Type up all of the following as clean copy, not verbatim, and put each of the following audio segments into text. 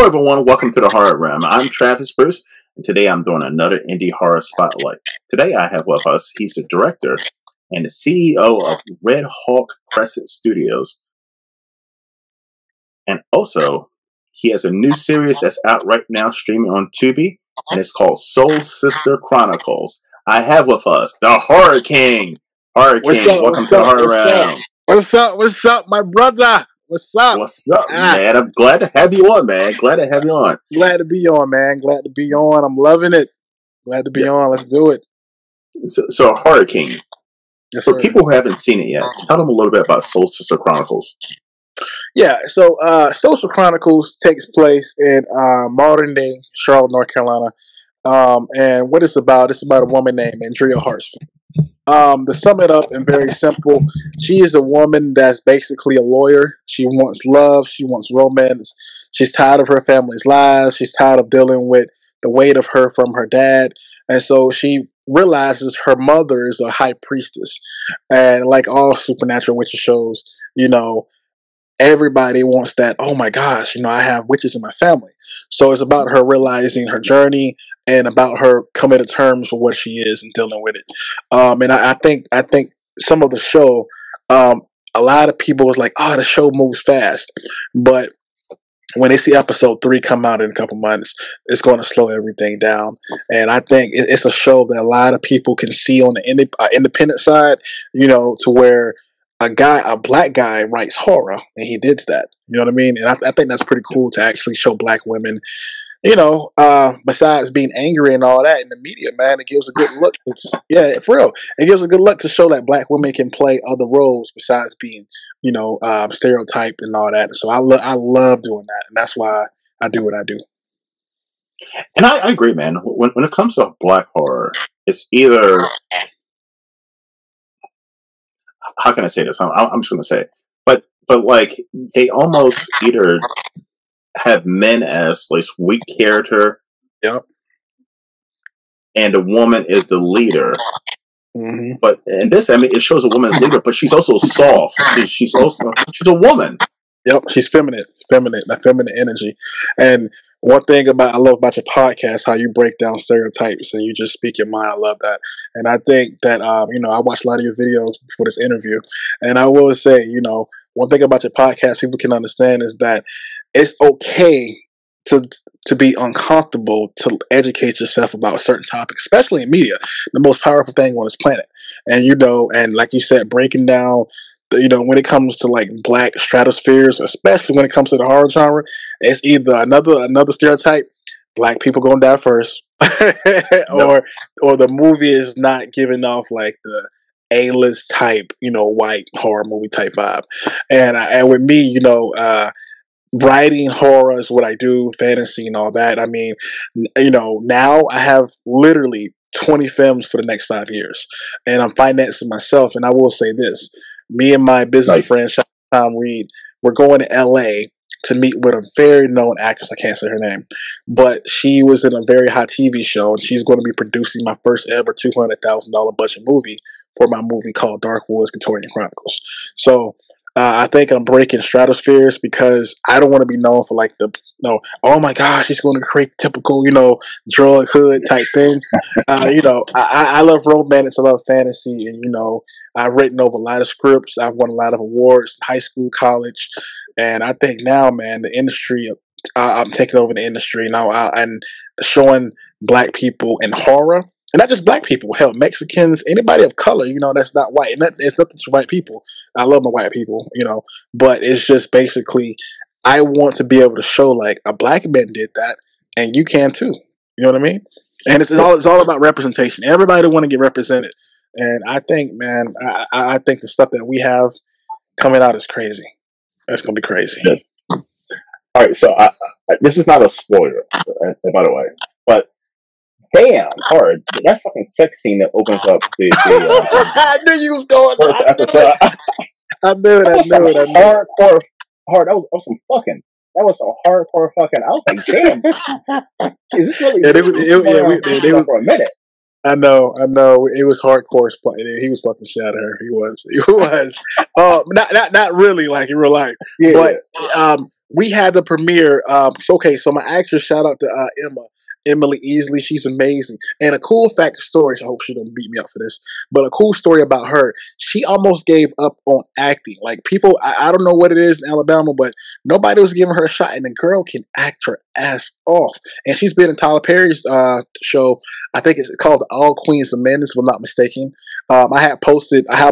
Hello everyone, welcome to the Horror Realm. I'm Travis Bruce, and today I'm doing another indie horror spotlight. Today I have with us, he's the director and the CEO of Red Hawk Crescent Studios. And also, he has a new series that's out right now streaming on Tubi, and it's called Soul Sister Chronicles. I have with us the Horror King. Horror King, welcome to the Horror Realm. What's up, my brother? What's up? What's up, man? I'm glad to have you on, man. Glad to have you on. Glad to be on, man. Glad to be on. I'm loving it. Glad to be on. Let's do it. So Horror King, yes, for people who haven't seen it yet, tell them a little bit about Soul Sister Chronicles. Yeah, so Social Chronicles takes place in modern day Charlotte, North Carolina. And what it's about a woman named Andrea Hartsfield. To sum it up and very simple, she is a woman that's basically a lawyer. She wants love. She wants romance. She's tired of her family's lies. She's tired of dealing with the weight of her from her dad. And so she realizes her mother is a high priestess. And like all supernatural witches shows, everybody wants that, oh my gosh, I have witches in my family. So it's about her realizing her journey and about her coming to terms with what she is and dealing with it. And I think some of the show, a lot of people was like, oh, the show moves fast. But when they see episode 3 come out in a couple months, it's going to slow everything down. And I think it's a show that a lot of people can see on the independent side, to where a black guy writes horror, and he did that. You know what I mean? And I think that's pretty cool to actually show black women, besides being angry and all that in the media, man. It gives a good look. For real. It gives a good look to show that black women can play other roles besides being, stereotyped and all that. So I love doing that, and that's why I do what I do. And I agree, man. When it comes to black horror, it's either... How can I say this? I'm just going to say it. But like, they almost either have men as like weak character. Yep. And the woman is the leader. Mm-hmm. But in this, it shows a woman as leader, but she's also soft. She's a woman. Yep, she's feminine, that feminine energy. And one thing I love about your podcast, how you break down stereotypes and you just speak your mind. I love that. And I think that, I watched a lot of your videos before this interview. And I will say, one thing about your podcast people can understand is that it's okay to be uncomfortable, to educate yourself about certain topics, especially in media, the most powerful thing on this planet. And, and like you said, breaking down, when it comes to like black stratospheres, especially when it comes to the horror genre, it's either another stereotype, black people gonna die first, or the movie is not giving off like the A-list type, white horror movie type vibe. And with me, writing horror is what I do, fantasy and all that. Now I have literally 20 films for the next 5 years, and I'm financing myself. And I will say this. Me and my business friend, Tom Reed, we're going to L.A. to meet with a very known actress. I can't say her name, but she was in a very hot TV show, and she's going to be producing my first ever $200,000 budget movie for my movie called Dark Woods Victorian Chronicles. So I think I'm breaking stratospheres because I don't want to be known for like oh my gosh, he's going to create typical, drug hood type things. I love romance, I love fantasy, and I've written over a lot of scripts. I've won a lot of awards, high school, college, and I think now, man, the industry, I'm taking over the industry now and showing black people in horror. And not just black people, hell, Mexicans, anybody of color, that's not white. And it's nothing to white people. I love my white people, but it's just basically, I want to be able to show like a black man did that, and you can too. You know what I mean? And it's all about representation. Everybody want to get represented. And I think, man, I think the stuff that we have coming out is crazy. It's going to be crazy. Yes. All right, so this is not a spoiler, by the way, but damn hard. That fucking sex scene that opens up the I knew you was going first episode. I knew it. Hardcore. That was some fucking. That was some hardcore fucking. I was like, damn. Is this really? They was for a minute. I know. It was hardcore. He was fucking shit out of her. He was. Not really like in real life. Yeah. But we had the premiere. So my actress, shout out to Emily Easley. She's amazing. And a cool fact story. I hope she don't beat me up for this. But a cool story about her. She almost gave up on acting. Like people, I don't know what it is in Alabama, but nobody was giving her a shot. And the girl can act her ass off. And she's been in Tyler Perry's show. I think it's called All Queens of Men, if I'm not mistaken. I have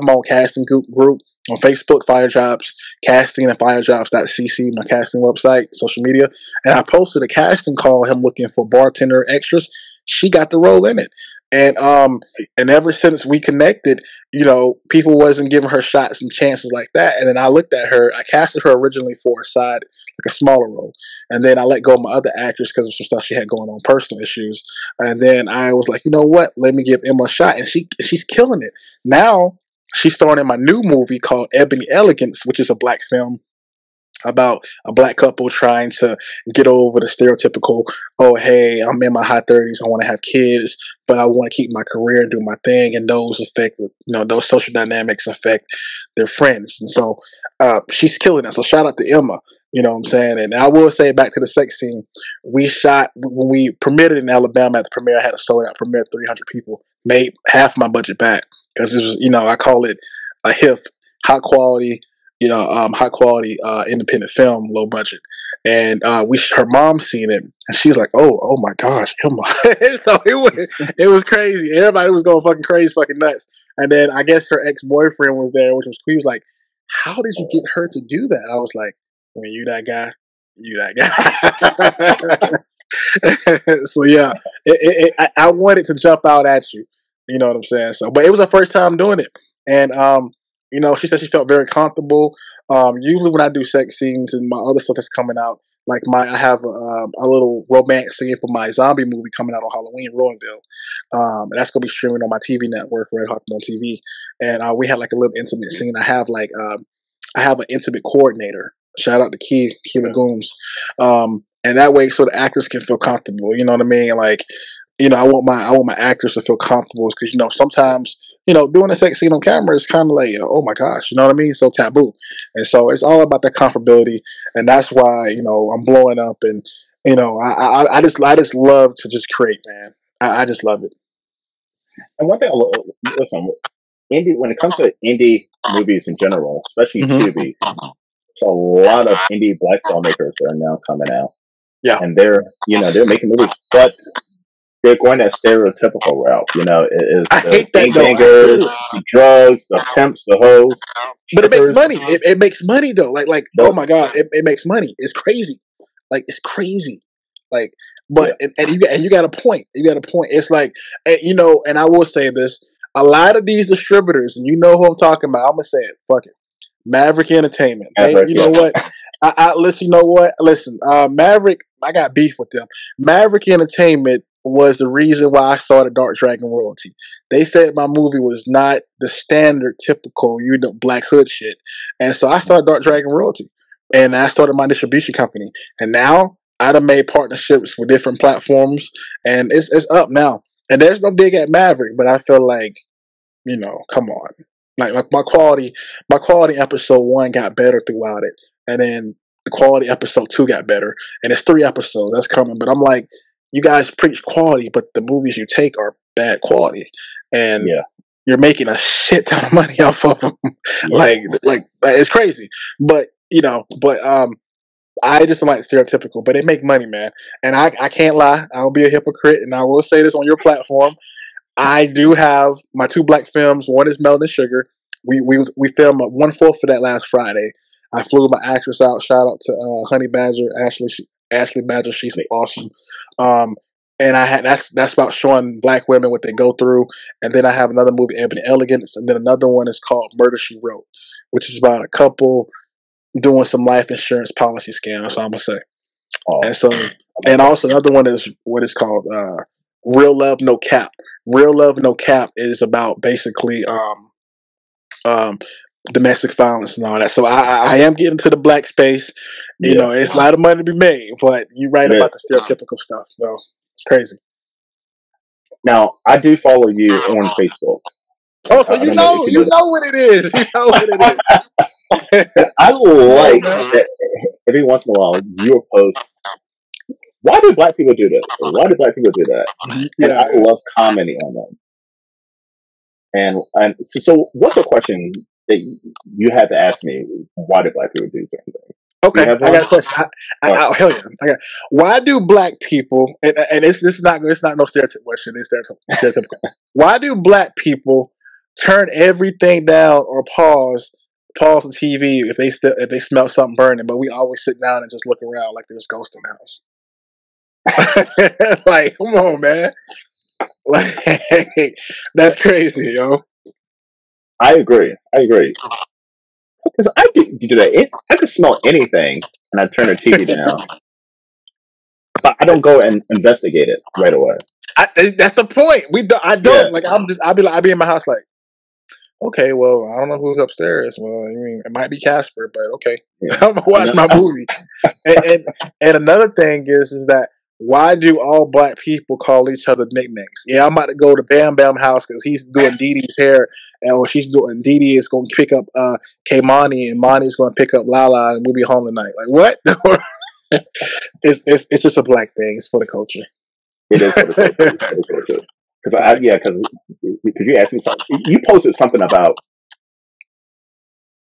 my own casting group on Facebook, Fire Jobs, casting and firejobs.cc, my casting website, social media. And I posted a casting call, him looking for bartender extras. She got the role in it. And ever since we connected, people wasn't giving her shots and chances like that. And then I looked at her, I casted her originally for a side, like a smaller role. And then I let go of my other actress because of some stuff she had going on, personal issues. And then I was like, you know what? Let me give Emma a shot. And she's killing it. Now she's starring in my new movie called Ebony Elegance, which is a black film about a black couple trying to get over the stereotypical, oh, hey, I'm in my high 30s, I want to have kids, but I want to keep my career and do my thing, and those those social dynamics affect their friends. And so she's killing it. So shout out to Emma, you know what I'm saying? And I will say, back to the sex scene, we shot, when we premiered in Alabama at the premiere, I had a sold out premiere, 300 people, made half my budget back, because it was, I call it a HIF, high quality, independent film, low budget. And her mom seen it, and she was like, "Oh my gosh, Emma!" So it was crazy. Everybody was going fucking crazy, fucking nuts. And then I guess her ex-boyfriend was there, which was cool. He was like, "How did you get her to do that?" I was like, "When you that guy, you that guy." So yeah, I wanted to jump out at you. You know what I'm saying? So, but it was her first time doing it, and she said she felt very comfortable. Usually when I do sex scenes and my other stuff that's coming out, like I have a little romance scene for my zombie movie coming out on Halloween, Royalville. And that's going to be streaming on my TV network, Red Hawk on TV. And we had like a little intimate scene. I have an intimate coordinator. Shout out to Key Lagoons. And that way, so the actors can feel comfortable. You know what I mean? Like, I want my actors to feel comfortable, because sometimes doing a sex scene on camera is kind of like, oh my gosh, you know what I mean? It's so taboo, and so it's all about that comfortability, and that's why I'm blowing up, and I just love to just create, man. I just love it. And one thing, listen, when it comes to indie movies in general, especially Tubi, there's a lot of indie black filmmakers that are now coming out. Yeah, and they're making movies, but they're going that stereotypical route. It is the gangbangers, the drugs, the pimps, the hoes. But it makes money. It makes money though. Like oh my god, it makes money. It's crazy. Like it's crazy. Like, but and you got a point. You got a point. It's like, and I will say this: a lot of these distributors, and you know who I'm talking about. I'm gonna say it. Fuck it. Maverick Entertainment. Know what? Listen. You know what? Listen. Maverick. I got beef with them. Maverick Entertainment was the reason why I started Dark Dragon Royalty. They said my movie was not the standard, typical, Black Hood shit. And so I started Dark Dragon Royalty. And I started my distribution company. And now I done made partnerships with different platforms. And it's up now. And there's no dig at Maverick, but I feel like, come on. Like my quality episode 1 got better throughout it. And then the quality episode 2 got better. And it's 3 episodes that's coming. But I'm like, you guys preach quality, but the movies you take are bad quality, and you're making a shit ton of money off of them. Like it's crazy. But I just don't like stereotypical, but they make money, man. And I can't lie, I'll be a hypocrite, and I will say this on your platform. I do have my 2 black films. One is Melanin Sugar. We filmed 1/4 for that last Friday. I flew my actress out. Shout out to Honey Badger, Ashley Badger. She's awesome. And that's about showing black women what they go through. And then I have another movie, Ebony Elegance, and then another one is called Murder She Wrote, which is about a couple doing some life insurance policy scam. That's what I'm gonna say. And so, and also another one is what is called Real Love No Cap. Real Love No Cap is about basically domestic violence and all that. So I am getting to the black space. It's a lot of money to be made, but you're right about the stereotypical stuff. So it's crazy. Now, I do follow you on Facebook. Oh, so you know what it is. You know what it is. I like that every once in a while you post. Why do black people do this? Or why do black people do that? And I love commenting on them. And so what's a question that you had to ask me? Why do black people do certain things? Okay, I got a question. Hell yeah, I got. Why do black people? And it's not no stereotypical question. It's stereotypical. Why do black people turn everything down or pause the TV if they smell something burning? But we always sit down and just look around like there's ghosts in the house. Like, come on, man. Like, that's crazy, yo. I agree. Because I do that. I could smell anything, and I turn the TV down. But I don't go and investigate it right away. That's the point. I don't like. I'll be in my house like, okay, well, I don't know who's upstairs. Well, I mean, it might be Casper, but okay, yeah. I'm gonna watch my movie. and another thing is that why do all black people call each other nicknames? Yeah, I'm about to go to Bam Bam house because he's doing Dee Dee's hair, or she's doing Dee Dee is going to pick up K-Money, and Monty's going to pick up Lala, and we'll be home tonight. Like what? It's just a black thing. It's for the culture. It is for the culture. Because you asked me something. You posted something about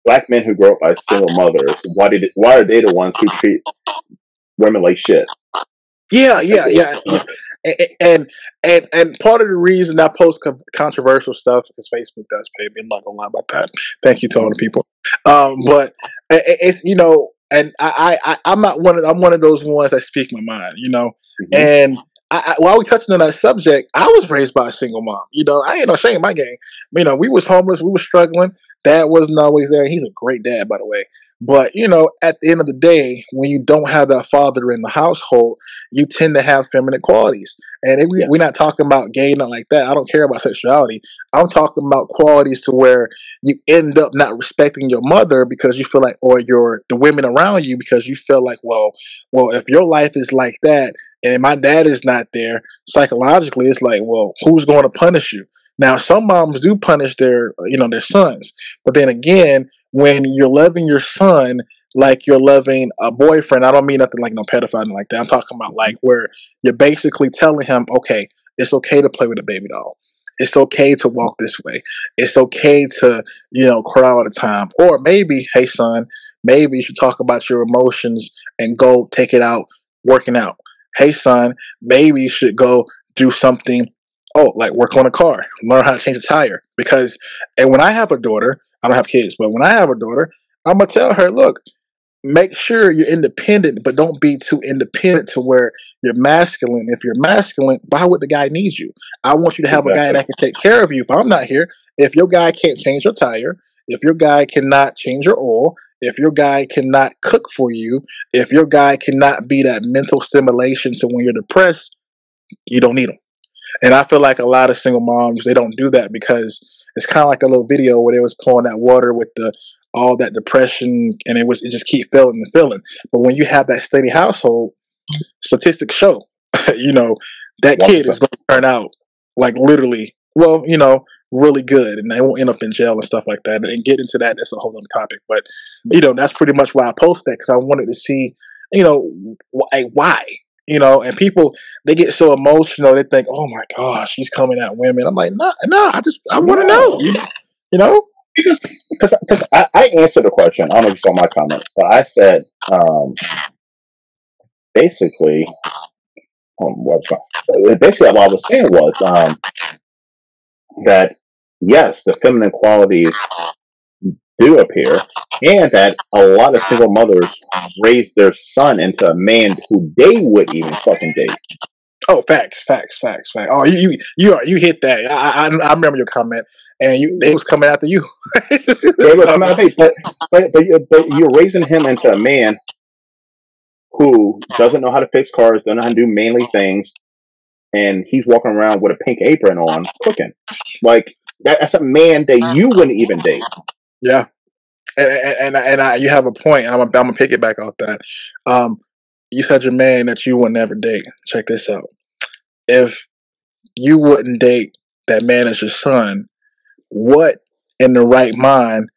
black men who grow up by single mothers. Why are they the ones who treat women like shit? Yeah. And part of the reason I post controversial stuff because Facebook does pay me. I'm not gonna lie about that. Thank you to all the people. But it's and I'm not I'm one of those ones that speak my mind. Mm-hmm. And while we touching on that subject, I was raised by a single mom. I ain't no shame in my game. We was homeless, we was struggling. Dad wasn't always there. He's a great dad, by the way. But, at the end of the day, when you don't have that father in the household, you tend to have feminine qualities. And we're not talking about gay, not like that. I don't care about sexuality. I'm talking about qualities to where you end up not respecting your mother because you feel like, or the women around you because you feel like, well, if your life is like that and my dad is not there, psychologically, it's like, well, who's going to punish you? Now, some moms do punish their sons, but then again, when you're loving your son like you're loving a boyfriend, I don't mean nothing like no pedophile like that. I'm talking about like where you're basically telling him, okay, it's okay to play with a baby doll. It's okay to walk this way. It's okay to, cry all the time. Or maybe, hey son, maybe you should talk about your emotions and go take it out working out. Hey son, maybe you should go do something. Like work on a car, learn how to change a tire. And when I have a daughter, I don't have kids, but when I have a daughter, I'm going to tell her, look, make sure you're independent, but don't be too independent to where you're masculine. If you're masculine, why would the guy need you? I want you to have a guy that can take care of you if I'm not here. If your guy can't change your tire, if your guy cannot change your oil, if your guy cannot cook for you, if your guy cannot be that mental stimulation to when you're depressed, you don't need him. And I feel like a lot of single moms, they don't do that because it's kind of like a little video where they was pouring that water with all that depression, and it just keep filling and filling. But when you have that steady household, statistics show, that kid is going to turn out like literally, really good, and they won't end up in jail and stuff like that. And get into that, that's a whole other topic. But that's pretty much why I post that, because I wanted to see, why. And people, they get so emotional. They think, "Oh my gosh, she's coming at women." I'm like, "No, I want to know." Because I answered the question. I don't know if you saw my comment, but I said basically what I was saying was that yes, the feminine qualities do appear, and that a lot of single mothers raise their son into a man who they would even fucking date. Oh, facts. Oh, you hit that. I remember your comment, and they was coming after you. They were coming after me, but you're raising him into a man who doesn't know how to fix cars, doesn't know how to do manly things, and he's walking around with a pink apron on, cooking. Like that's a man that you wouldn't even date. Yeah, and you have a point. I'm gonna pick it back off that. You said your man that you would never date. Check this out. If you wouldn't date that man as your son, what in the right mind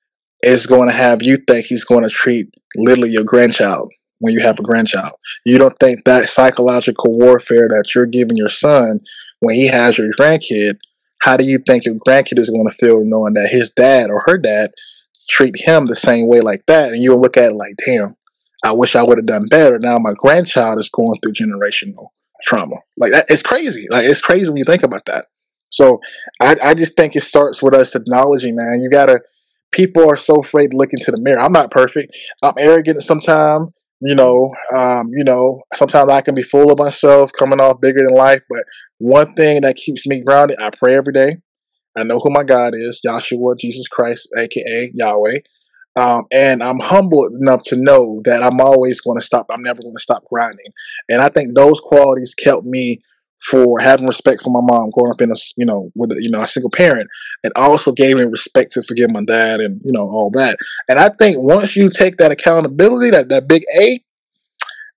is going to have you think he's going to treat literally your grandchild when you have a grandchild. You don't think that psychological warfare that you're giving your son when he has your grandkid, how do you think your grandkid is going to feel knowing that his dad or her dad treat him the same way like that? And you'll look at it like, damn, I wish I would have done better. Now my grandchild is going through generational trauma. Like that, it's crazy. Like it's crazy when you think about that. So I just think it starts with us acknowledging, man, you gotta, people are so afraid to look into the mirror. I'm not perfect. I'm arrogant sometimes. Sometimes I can be full of myself, coming off bigger than life. But one thing that keeps me grounded, I pray every day. I know who my God is, Yahshua, Jesus Christ, aka Yahweh. And I'm humble enough to know that I'm always going to stop. I'm never going to stop grinding. And I think those qualities kept me for having respect for my mom, growing up in a single parent, and also gave me respect to forgive my dad and all that. And I think once you take that accountability, that big A,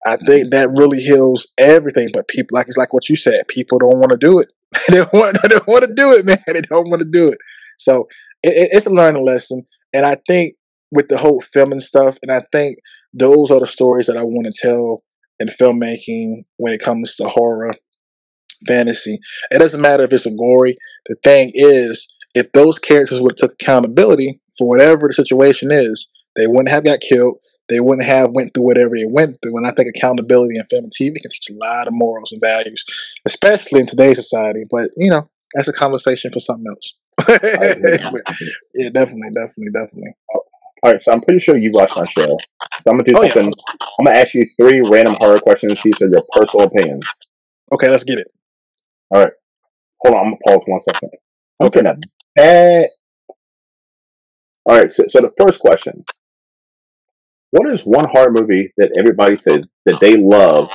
I think that really heals everything. But people, it's like what you said, people don't want to do it. They don't want to do it, man. They don't want to do it. So it's a learning lesson. And I think with the whole filming stuff, and I think those are the stories that I want to tell in filmmaking when it comes to horror, fantasy. It doesn't matter if it's a gory. The thing is, if those characters would have took accountability for whatever the situation is, they wouldn't have got killed. They wouldn't have went through whatever they went through. And I think accountability in film and TV can teach a lot of morals and values, especially in today's society. But that's a conversation for something else. Yeah, definitely. All right, so I'm pretty sure you watched my show. So I'm gonna do something. Yeah. I'm gonna ask you 3 random horror questions. These are your personal opinions. Okay, let's get it. All right, hold on. I'm gonna pause 1 second. Okay, now bad. All right, so the first question: what is one horror movie that everybody says that they love,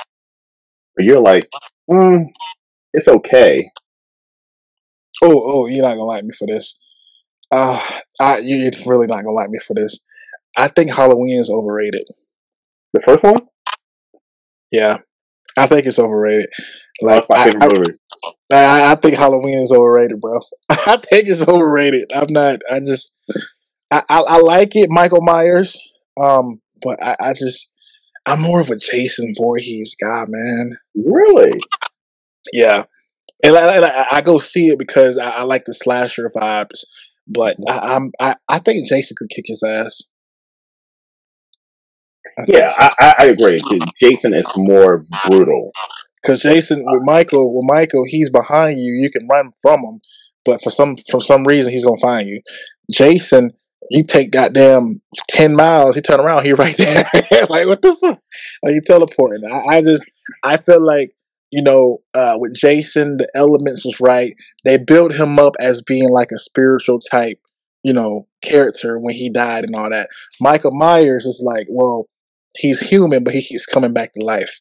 but you're like, it's okay? Oh, you're not gonna like me for this. You're really not gonna like me for this. I think Halloween is overrated. The first one? Yeah, I think it's overrated. That's my favorite movie. I think Halloween is overrated, bro. I think it's overrated. I'm not. I like it, Michael Myers. But I'm more of a Jason Voorhees guy, man. Really? Yeah. And I go see it because I like the slasher vibes. But I think Jason could kick his ass. I agree. Jason is more brutal. Because Jason, with Michael, he's behind you. You can run from him, but for some reason, he's gonna find you. Jason, you take goddamn 10 miles, he turn around, he right there. Like what the fuck? Like you teleporting. I feel like with Jason, the elements was right. They built him up as being like a spiritual type, character when he died and all that. Michael Myers is like, well, he's human, but he's coming back to life.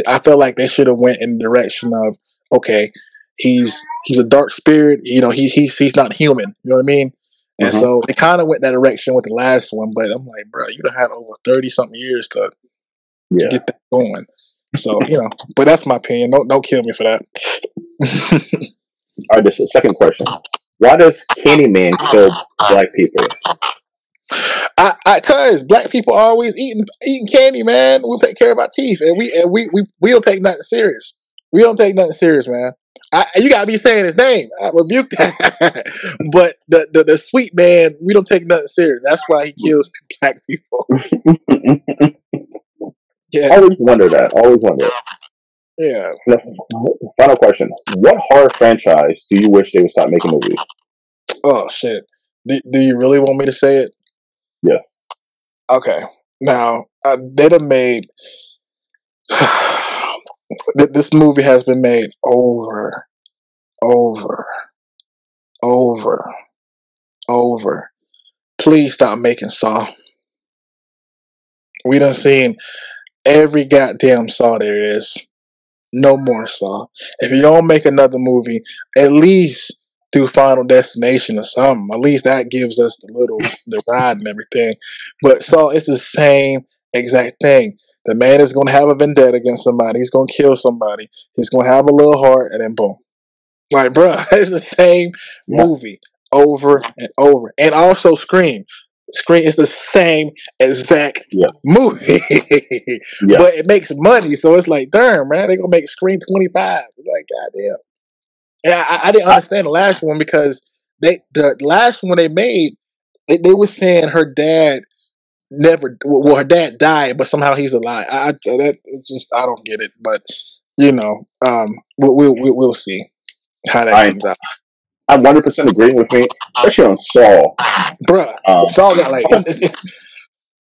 I feel like they should have went in the direction of, okay, he's a dark spirit. He's not human. You know what I mean? And so they kind of went that direction with the last one. But I'm like, bro, you done had over 30-something years to get that going. So but that's my opinion. Don't kill me for that. All right, this is the second question. Why does Candyman kill black people? Cause black people are always eating candy, man. We'll take care of our teeth, and we don't take nothing serious. We don't take nothing serious, man. You gotta be saying his name. I rebuke that. But the sweet man, we don't take nothing serious. That's why he kills black people. Yeah. Always wonder that. Yeah. Final question: what horror franchise do you wish they would stop making movies? Oh shit! Do you really want me to say it? Yes. Okay. Now they'd have made. This movie has been made over. Please stop making Saw. We done seen every goddamn Saw there is. No more Saw. If you don't make another movie, at least do Final Destination or something. At least that gives us the ride and everything. But Saw, it's the same exact thing. The man is going to have a vendetta against somebody. He's going to kill somebody. He's going to have a little heart, and then boom. Like, bro, it's the same movie over and over. And also Scream. Scream is the same exact movie, but it makes money. So it's like, damn, man, they're gonna make Scream 25. It's like, goddamn. Yeah, I didn't understand the last one because the last one they made, they were saying her dad her dad died, but somehow he's alive. That just I don't get it, but you know, we'll see how that comes out. I'm 100% agreeing with me, especially on Saw. Bruh, Saw got like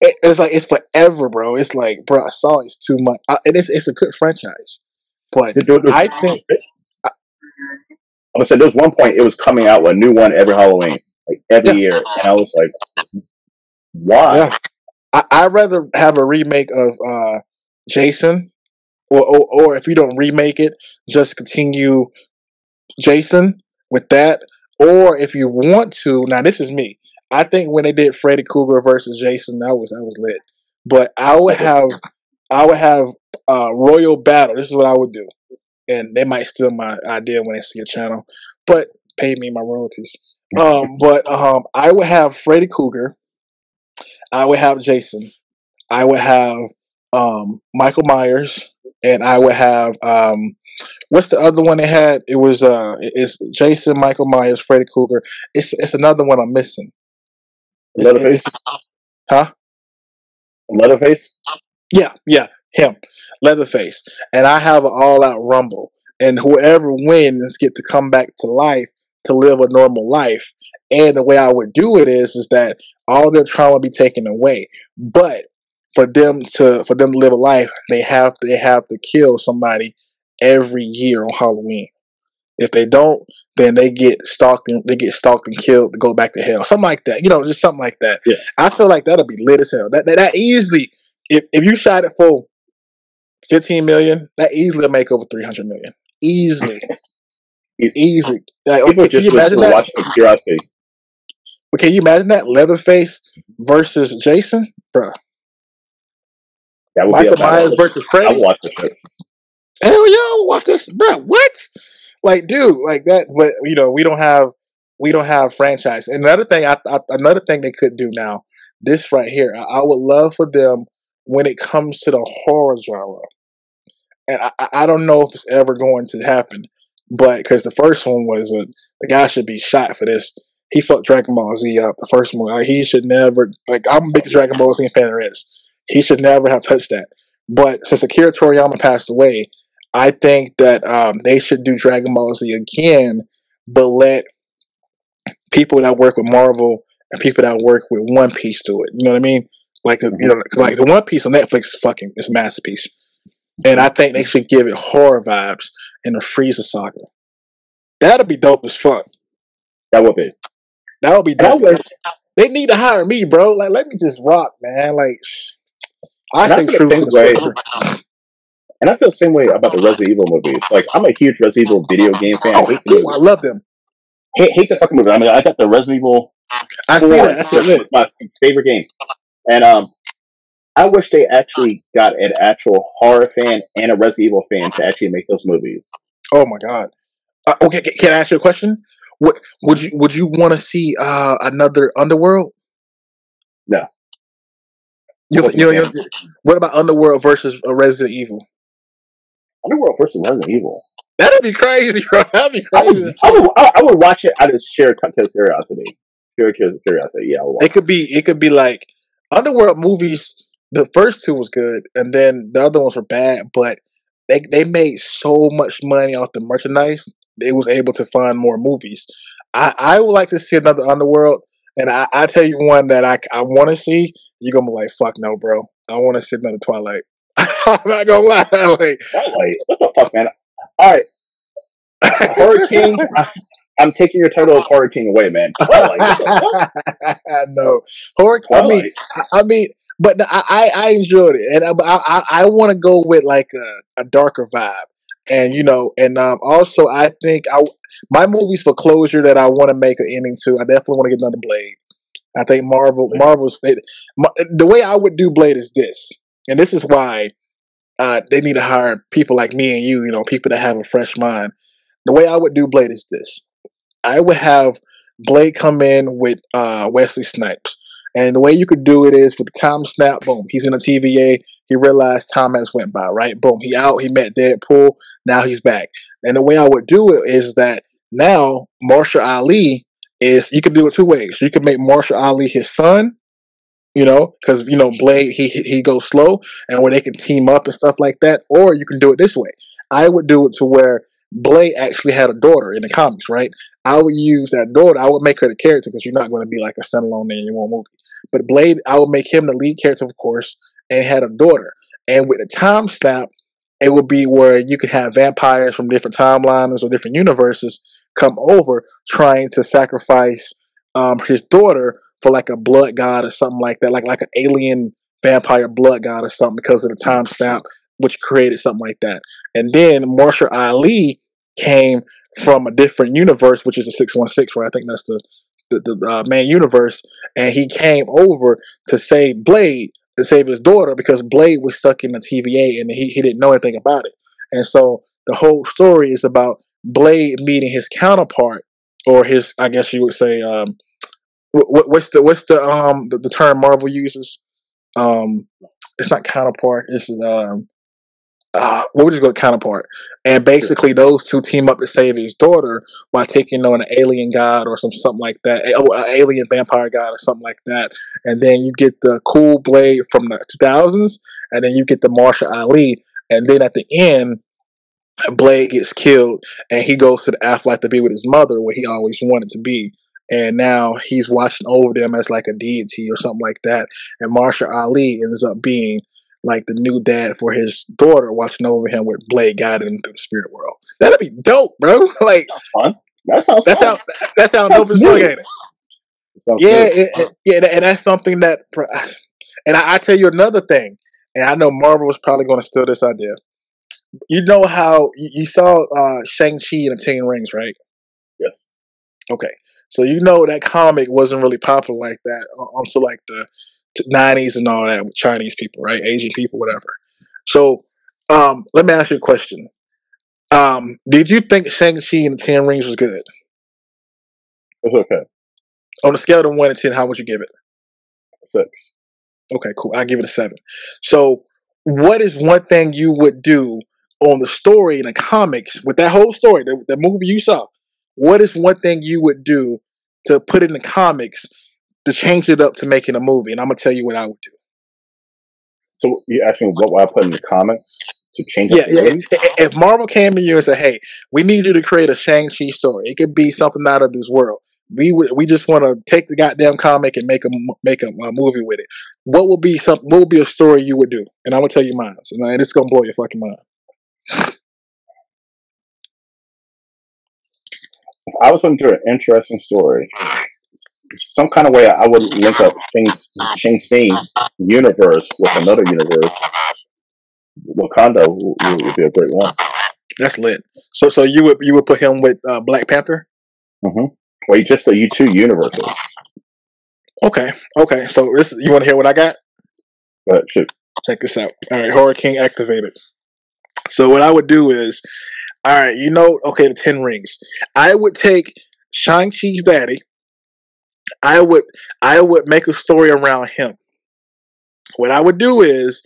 it's like it's forever, bro. It's like, bruh, Saw is too much, and it's a good franchise, but I think. I would say there was one point it was coming out with a new one every Halloween, like every year, and I was like, why? Yeah. I'd rather have a remake of Jason, or if you don't remake it, just continue Jason with that. Or if you want to, now this is me. I think when they did Freddy Krueger versus Jason, that was lit. But I would have Royal Battle. This is what I would do, and they might steal my idea when they see a channel, but pay me my royalties. But I would have Freddy Krueger. I would have Jason. I would have Michael Myers, and I would have what's the other one they had? It was it's Jason, Michael Myers, Freddy Krueger. It's another one I'm missing. Leatherface? Huh? Leatherface? Yeah, him, Leatherface, and I have an all-out rumble, and whoever wins get to come back to life to live a normal life. And the way I would do it is that all their trauma be taken away, but for them to live a life, they have to kill somebody every year on Halloween. If they don't, then they get stalked and killed to go back to hell. Something like that. You know, just something like that. Yeah. I feel like that'll be lit as hell. That easily, if you shot it for 15 million, that easily make over 300 million. Easily. Easily. Like, people just watch for curiosity. But can you imagine that? Leatherface versus Jason? Bruh. That would Michael Myers versus Freddy? I would watch the show. Hell yeah, I would watch this. Bruh, what? Like, dude, like that. But you know, we don't have franchise. And another thing they could do now. This right here, I would love for them when it comes to the horror genre. And I don't know if it's ever going to happen, but because the first one was the guy should be shot for this. He fucked Dragon Ball Z up. The first one, like, he should never. Like, I'm a big Dragon Ball Z fan. There is. He should never have touched that. But since Akira Toriyama passed away, I think that they should do Dragon Ball Z again, but let people that work with Marvel and people that work with One Piece do it. You know what I mean? Like like the One Piece on Netflix is a masterpiece, and I think they should give it horror vibes in the Frieza saga. That'll be dope as fuck. That would be. That would be dope. They need to hire me, bro. Like, let me just rock, man. Like, I think true to the way. And I feel the same way about the Resident Evil movies. Like, I'm a huge Resident Evil video game fan. Oh, I love them. Hate the fucking movie. I mean, I got the Resident Evil. I see that. That's my favorite game. And I wish they actually got an actual horror fan and a Resident Evil fan to actually make those movies. Oh my god. Okay, can I ask you a question? What would you want to see another Underworld? No. What about Underworld versus Resident Evil? Underworld versus Resident Evil. That'd be crazy, bro. That'd be crazy. I would watch it out of sheer curiosity. Yeah, I would watch it could be like Underworld movies. The first two was good, and then the other ones were bad. But they made so much money off the merchandise. They was able to fund more movies. I would like to see another Underworld, and I tell you one that I want to see. You're gonna be like, fuck no, bro. I want to see another Twilight. I'm not gonna lie. Like, Twilight? What the fuck, man? All right, Horror King. I'm taking your title of Horror King away, man. Twilight. No, Horror. Twilight. I mean, but I enjoyed it, and I want to go with like a darker vibe, and also I think my movies for closure that I want to make an ending to. I definitely want to get another Blade. I think Marvel's the way I would do Blade is this, and this is why they need to hire people like me and you, people that have a fresh mind. The way I would do Blade is this. I would have Blade come in with Wesley Snipes, And the way you could do it is with the time snap. Boom, he's in a TVA. He realized time has went by. Right. Boom. He out. He met Deadpool. Now he's back. And the way I would do it is that now Marshall Ali is. You could do it two ways. You could make Marshall Ali his son. Because Blade he goes slow, and where they can team up and stuff like that. Or you can do it this way. I would do it to where Blade actually had a daughter in the comics, right? I would use that daughter. I would make her the character because you're not going to be like a standalone in your own movie. But Blade, I would make him the lead character, of course, and had a daughter. And with the time snap, it would be where you could have vampires from different timelines or different universes come over trying to sacrifice his daughter for like a blood god or something like that, like an alien vampire blood god or something because of the time snap, which created something like that. And then Marshall Ali came from a different universe, which is the 616, right? I think that's the main universe, and he came over to save Blade, to save his daughter, because Blade was stuck in the TVA and he didn't know anything about it. And so the whole story is about Blade meeting his counterpart, or his, I guess you would say, what's the term Marvel uses? It's not counterpart. This is we'll just go with counterpart. And basically, those two team up to save his daughter by taking on an alien god or something like that, an alien vampire god or something like that. And then you get the cool Blade from the 2000s, and then you get the Marshall Ali, and then at the end, Blade gets killed, and he goes to the afterlife to be with his mother, where he always wanted to be. And now he's watching over them as like a deity or something like that. And Marshall Ali ends up being like the new dad for his daughter, watching over him with Blade guiding him through the spirit world. That'd be dope, bro. Like, sounds fun. That sounds fun. That sounds dope as fuck, ain't it? Yeah, yeah, and that's something that. And I tell you another thing, and I know Marvel was probably going to steal this idea. You know how you saw Shang-Chi and the Ten Rings, right? Yes. Okay. So you know that comic wasn't really popular like that until like the 90s and all that with Chinese people, right? Asian people, whatever. So let me ask you a question. Did you think Shang-Chi and the Ten Rings was good? It's okay. On a scale of 1 to 10, how would you give it? 6. Okay, cool. I'll give it a 7. So what is one thing you would do on the story in the comics with that whole story, the movie you saw? What is one thing you would do to put in the comics to change it up to making a movie? And I'm going to tell you what I would do. So you asking what would I put in the comics to change up the movie? If Marvel came to you and said, hey, we need you to create a Shang-Chi story. It could be something out of this world. We just want to take the goddamn comic and make a movie with it. What would be a story you would do? And I'm going to tell you mine. And it's going to blow your fucking mind. If I was going to do an interesting story, some kind of way I would link up Shang-Chi universe with another universe. Wakanda would be a great one. That's lit. So you would put him with Black Panther? Mm-hmm. Well, you two universes. Okay. So you want to hear what I got? Shoot. Check this out. All right, Horror King activated. So what I would do is, all right, the 10 Rings. I would take Shang-Chi's daddy. I would make a story around him. What I would do is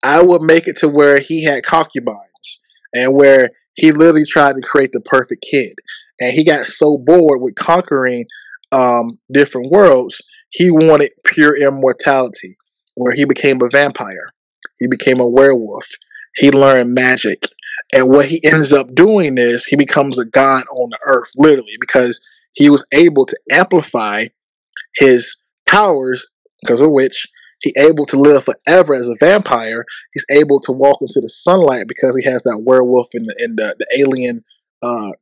I would make it to where he had concubines and where he literally tried to create the perfect kid. And he got so bored with conquering different worlds, he wanted pure immortality, where he became a vampire. He became a werewolf. He learned magic. And what he ends up doing is he becomes a god on the earth, literally, because he was able to amplify his powers, because of which he's able to live forever as a vampire. He's able to walk into the sunlight because he has that werewolf in the alien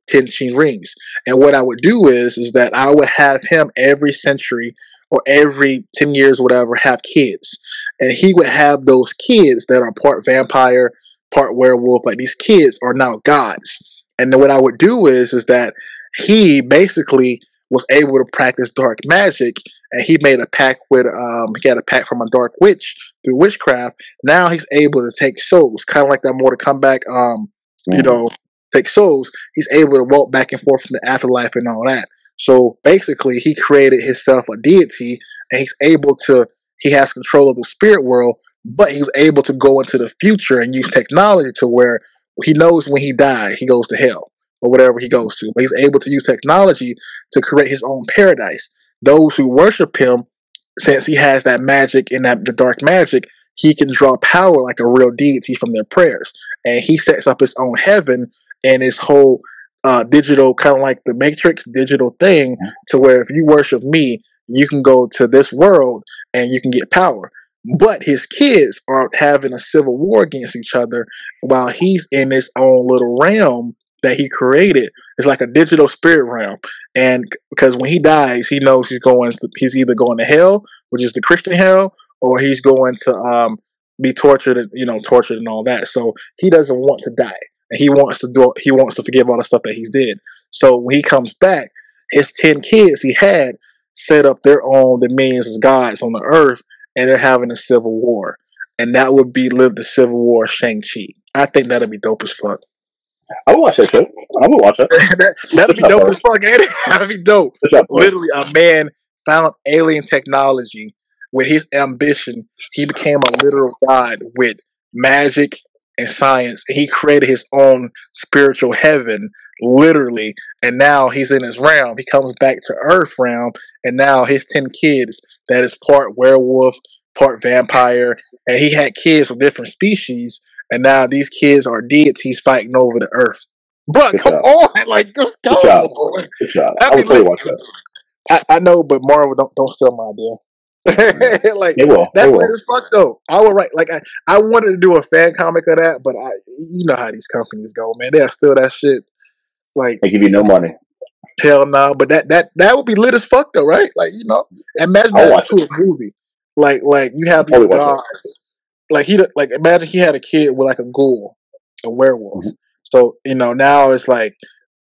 10 rings. And what I would do is that I would have him every century or every 10 years, whatever, have kids. And he would have those kids that are part vampire, part werewolf. Like, these kids are now gods. And then what I would do is that he basically was able to practice dark magic, and he made a pact with he had a pact from a dark witch through witchcraft. Now he's able to take souls, kind of like that Mortal Kombat take souls. He's able to walk back and forth from the afterlife and all that. So basically he created himself a deity and he has control of the spirit world, but he's able to go into the future and use technology to where he knows when he dies, he goes to hell or whatever he goes to. But he's able to use technology to create his own paradise. Those who worship him, since he has that magic and the dark magic, he can draw power like a real deity from their prayers. And he sets up his own heaven and his whole digital, kind of like the Matrix digital thing, to where if you worship me, you can go to this world and you can get power. But his kids are having a civil war against each other while he's in his own little realm that he created. It's like a digital spirit realm. And because when he dies, he knows he's either going to hell, which is the Christian hell, or he's going to be tortured and all that. So he doesn't want to die. And he wants to forgive all the stuff that he's did. So when he comes back, his 10 kids he had set up their own dominions as gods on the earth, and they're having a civil war. And that would be the Civil War of Shang-Chi. I think that'd be dope as fuck. I would watch that shit. I would watch it. That'd be dope as fuck, ain't it? That'd be dope. Literally, a man found alien technology with his ambition. He became a literal god with magic and science, and he created his own spiritual heaven, literally. And now he's in his realm. He comes back to Earth realm, and now his 10 kids, that is part werewolf, part vampire, and he had kids from different species, and now these kids are deities fighting over the Earth. Bro, come on, like, just go. Good job. I would totally watch that. I know, but Marvel, don't steal my idea. Like, they will. That's weird as fuck though. I would write I wanted to do a fan comic of that, but you know how these companies go, man. They'll steal that shit. Like, they give you no money. Hell no, but that would be lit as fuck though, right? Like, imagine that to a movie. Like you have these gods. Imagine he had a kid with like a ghoul, a werewolf. Mm-hmm. So now it's like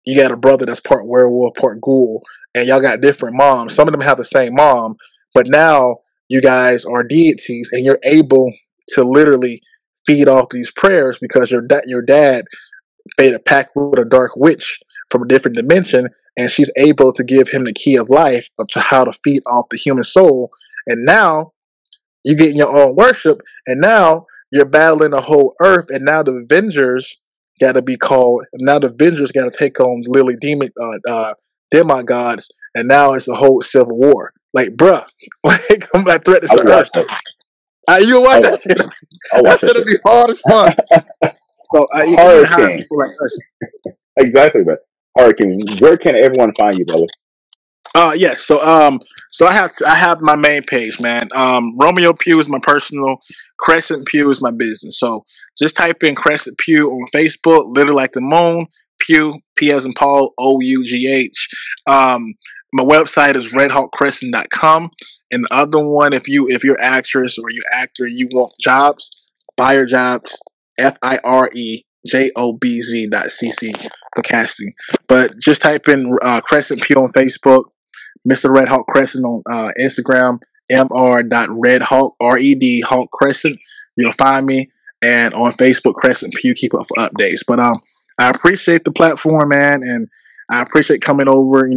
you got a brother that's part werewolf, part ghoul, and y'all got different moms. Some of them have the same mom. But now you guys are deities, and you're able to literally feed off these prayers because your dad made a pact with a dark witch from a different dimension, and she's able to give him the key of life up to how to feed off the human soul. And now you're getting your own worship, and now you're battling the whole earth, and now the Avengers got to be called. Now the Avengers got to take on literally demigods, and now it's a whole civil war. Like, bruh, like, I'm like threat to the earth. You watch that shit? That's gonna be hard as fuck. So, Horror King. Like exactly, but Horror King. Where can everyone find you, brother? Yeah. So I have my main page, man. Romeo Pugh is my personal. Crescent Pugh is my business. So just type in Crescent Pugh on Facebook, literally like the moon. Pugh, P as in Paul, OUGH. My website is redhawkcrescent.com. And the other one, if you're an actress or you're an actor, you want jobs, Fire Jobs, FIREJOBZ.cc for casting. But just type in Crescent Pugh on Facebook, Mr. Red Hawk Crescent on Instagram, mr.redhawk, RED Hawk Crescent. You'll find me. And on Facebook, Crescent Pugh, keep up for updates. But I appreciate the platform, man, and I appreciate coming over,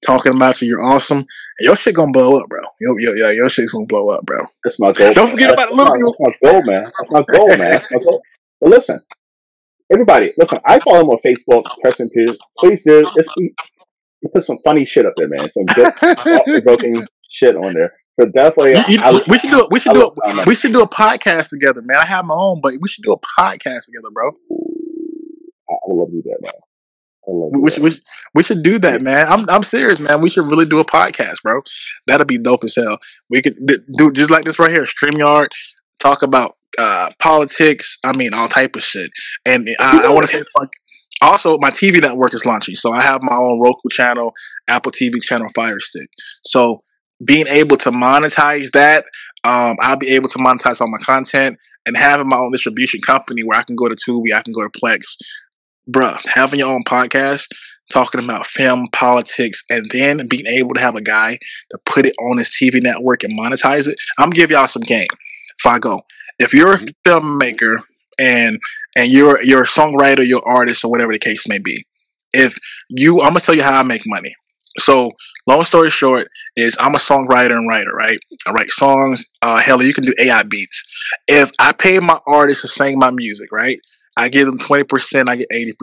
talking about you. You're awesome. Your shit gonna blow up, bro. Your shit's gonna blow up, bro. That's my goal. Don't forget about the little people. That's my goal, man. That's my goal, man. That's my goal. But listen, everybody, I follow him on Facebook, Crescent Pugh. Please do. You put some funny shit up there, man. Some good, thought-provoking shit on there. So definitely, we should do it. We should do a podcast together, man. I have my own, but we should do a podcast together, bro. I would love to do that, man. We should do that, man. I'm serious, man. We should really do a podcast, bro. That'll be dope as hell. We could do just like this right here, StreamYard, talk about politics. I mean, all type of shit. And I want to say, also, my TV network is launching, so I have my own Roku channel, Apple TV channel, Fire Stick. So being able to monetize that, I'll be able to monetize all my content and having my own distribution company where I can go to Tubi, I can go to Plex. Bruh, having your own podcast, talking about film, politics, and then being able to have a guy to put it on his TV network and monetize it. I'm gonna give y'all some game. If you're a filmmaker and you're a songwriter, you're an artist, or whatever the case may be, I'm gonna tell you how I make money. So, long story short, is I'm a songwriter and writer, right? I write songs. Hell, you can do AI beats. If I pay my artists to sing my music, right? I give them 20%. I get 80%.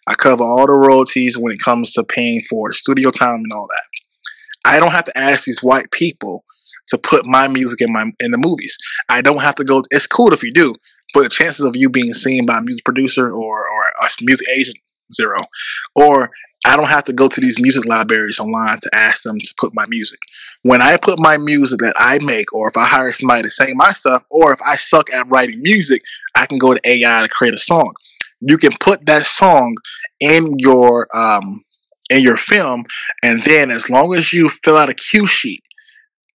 I cover all the royalties when it comes to paying for the studio time and all that. I don't have to ask these white people to put my music in the movies. I don't have to go. It's cool if you do, but the chances of you being seen by a music producer or a music agent, zero. Or I don't have to go to these music libraries online to ask them to put my music. When I put my music that I make, or if I hire somebody to sing my stuff, or if I suck at writing music, I can go to AI to create a song. You can put that song in your film, and then as long as you fill out a Q sheet,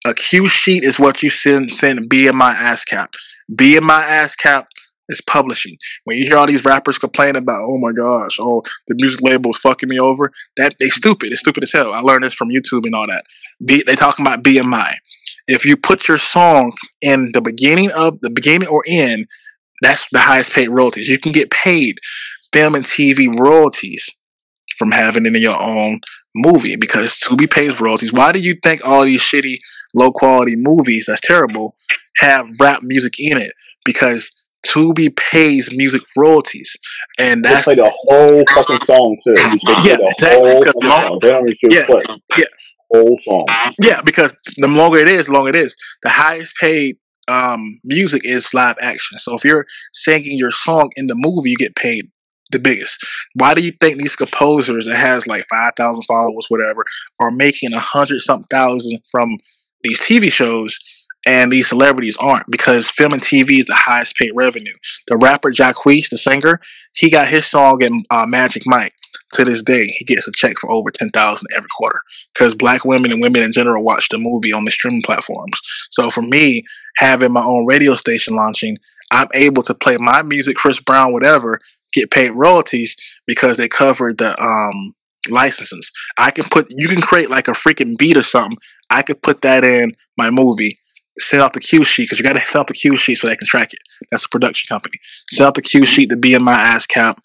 a Q sheet is what you send BMI ASCAP. BMI ASCAP is publishing. When you hear all these rappers complain about, oh my gosh, oh the music label is fucking me over, that they stupid. It's stupid as hell. I learned this from YouTube and all that. They talking about BMI. If you put your song in the beginning or end, that's the highest paid royalties. You can get paid film and TV royalties from having it in your own movie because Tubi pays royalties. Why do you think all these shitty, low quality movies that's terrible have rap music in it? Because Tubi pays music royalties, and they play the whole fucking song too. They play the whole fucking song. They don't even clips. Yeah, whole song. Yeah, because the longer it is, the highest paid music is live action. So if you're singing your song in the movie, you get paid the biggest. Why do you think these composers that has like 5,000 followers, whatever, are making 100-something thousand from these TV shows, and these celebrities aren't? Because film and TV is the highest paid revenue. The rapper Jacquees, the singer, he got his song in Magic Mike. To this day, he gets a check for over 10,000 every quarter because black women and women in general watch the movie on the streaming platforms. So for me, having my own radio station launching, I'm able to play my music, Chris Brown, whatever, get paid royalties because they covered the licenses. You can create like a freaking beat or something. I could put that in my movie, send out the Q sheet, because you got to send out the Q sheet so they can track it. That's a production company. Send out the Q sheet to BMI ASCAP.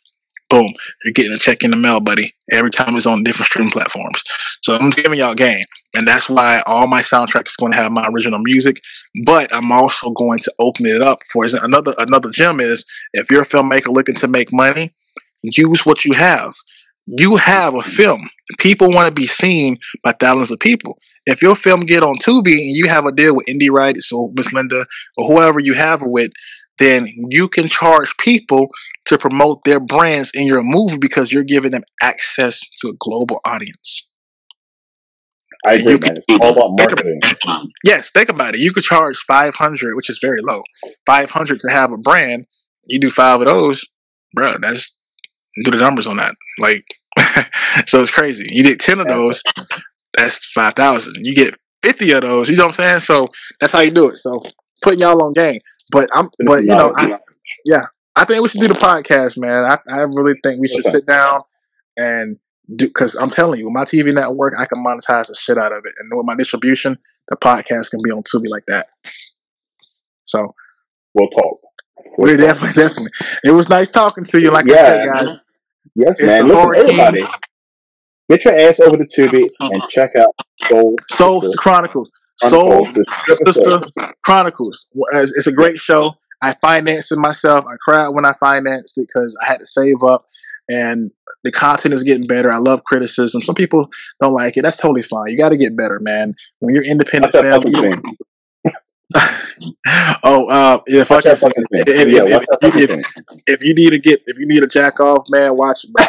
Boom, you're getting a check in the mail, buddy. Every time it's on different streaming platforms. So I'm giving y'all game. And that's why all my soundtracks is going to have my original music. But I'm also going to open it up for another gem is, if you're a filmmaker looking to make money, use what you have. You have a film. People want to be seen by thousands of people. If your film get on Tubi and you have a deal with Indie Rights or Miss Linda or whoever you have it with, then you can charge people to promote their brands in your movie because you're giving them access to a global audience. I agree, man. It's all about marketing. Yes, think about it. You could charge $500, which is very low. $500 to have a brand. You do 5 of those, bro. Do the numbers on that. Like, so it's crazy. You get 10 of those, that's 5,000. You get 50 of those. You know what I'm saying? So that's how you do it. So putting y'all on game. But I think we should do the podcast, man. I really think we should sit down and do, because I'm telling you, with my TV network, I can monetize the shit out of it, and with my distribution, the podcast can be on Tubi like that. So we'll talk. Definitely. It was nice talking to you. Like I said, guys. Yes, man. Listen, everybody, get your ass over to Tubi and check out Soul Sister Chronicles. Soul Sister Chronicles. It's a great show. I financed it myself. I cried when I financed it because I had to save up, and the content is getting better. I love criticism. Some people don't like it. That's totally fine. You got to get better, man. When you're independent film, if you need a jack off, man, watch it, bro.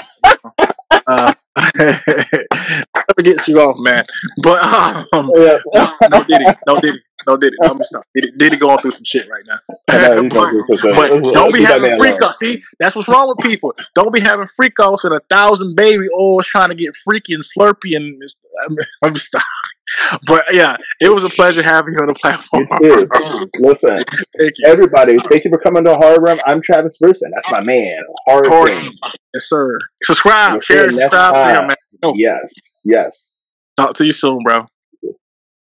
Never gets you off, man. But no Diddy. Let me stop. Diddy going through some shit right now. But don't be having freak offs. See, that's what's wrong with people. Don't be having freak offs and 1,000 baby oils trying to get freaky and slurpy and let me stop. But yeah, it was a pleasure having you on the platform. Listen, everybody, thank you for coming to Horror Room. I'm Travis Verson. That's my man. Horror King. Yes, sir. Subscribe, share, subscribe to him, man. Yes. Talk to you soon, bro.